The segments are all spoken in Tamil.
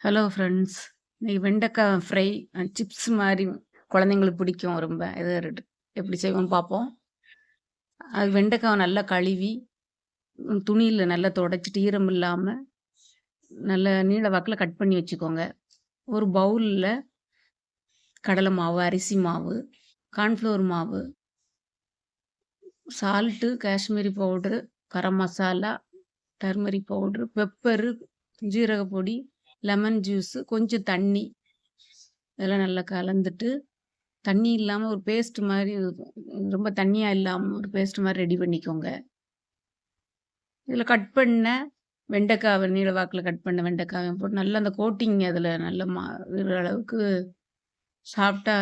Hello friends. இன்னைக்கு வெண்டைக்காய் ஃப்ரை சிப்ஸ் மாரி குழந்தைங்களுக்கு பிடிக்கும் ரொம்ப. எப்படி செய்வோம்னு பார்ப்போம். அது வெண்டைக்காவ நல்லா கழுவி, துணியில நல்லா துடைச்சிட்டு ஈரம் இல்லாம, நல்ல நீள வாக்குல கட் பண்ணி வச்சுக்கோங்க. ஒரு பவுல்ல கடலை மாவு, அரிசி மாவு, கார்ன்ஃப்ளவர் மாவு, salt, Kashmiri powder, garam masala, turmeric powder, pepper, ஜீரக பொடி, லெமன் ஜூஸு, கொஞ்சம் தண்ணி இதெல்லாம் நல்லா கலந்துட்டு தண்ணி இல்லாம ஒரு பேஸ்ட் மாரி ரொம்ப தண்ணியா இல்லாம ஒரு பேஸ்ட் மாரி ரெடி பண்ணிக்கோங்க. இதில கட் பண்ண வெண்டைக்காவ நீள வாக்குல கட் பண்ண வெண்டைக்காவையும் போட்டு நல்லா அந்த கோட்டிங் அதில நல்ல விழுற அளவுக்கு சாஃப்ட்டா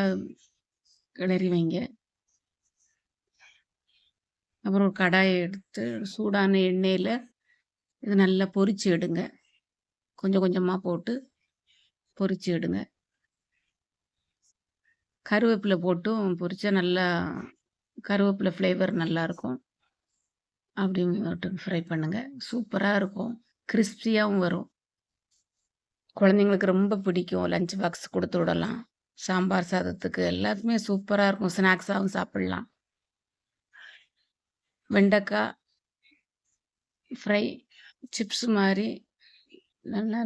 கிளறி வைங்க. அப்புறம் ஒரு கடாய எடுத்து சூடான எண்ணெயில இது நல்லா பொரிச்சு எடுங்க. கொஞ்சம் கொஞ்சமா போட்டு பொரிச்சு எடுங்க. கருவேப்பில போட்டும் பொரிச்சா நல்லா கருவேப்பில ஃப்ளேவர் நல்லாயிருக்கும். அப்படி மட்டும் ஃப்ரை பண்ணுங்க. சூப்பரா இருக்கும். கிரிஸ்பியாவும் வரும். குழந்தைங்களுக்கு ரொம்ப பிடிக்கும். லஞ்ச் பாக்ஸ் குடுத்து விடலாம். சாம்பார் சாதத்துக்கு எல்லாத்துக்குமே சூப்பரா இருக்கும். ஸ்நாக்ஸாவும் சாப்பிடலாம். வெண்டைக்கா ஃப்ரை சிப்ஸ் மாரி நல்லா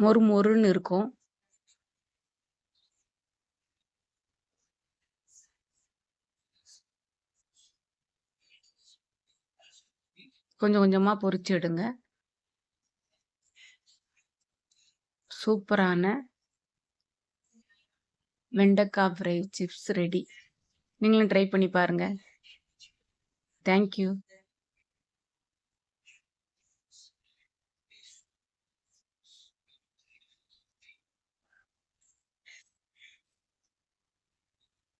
மொறு மொறுன்னு இருக்கும். கொஞ்சம் கொஞ்சமா பொரிச்சு எடுங்க. சூப்பரான வெண்டைக்கா ஃப்ரை சிப்ஸ் ரெடி. நீங்களும் ட்ரை பண்ணி பாருங்க. Thank you.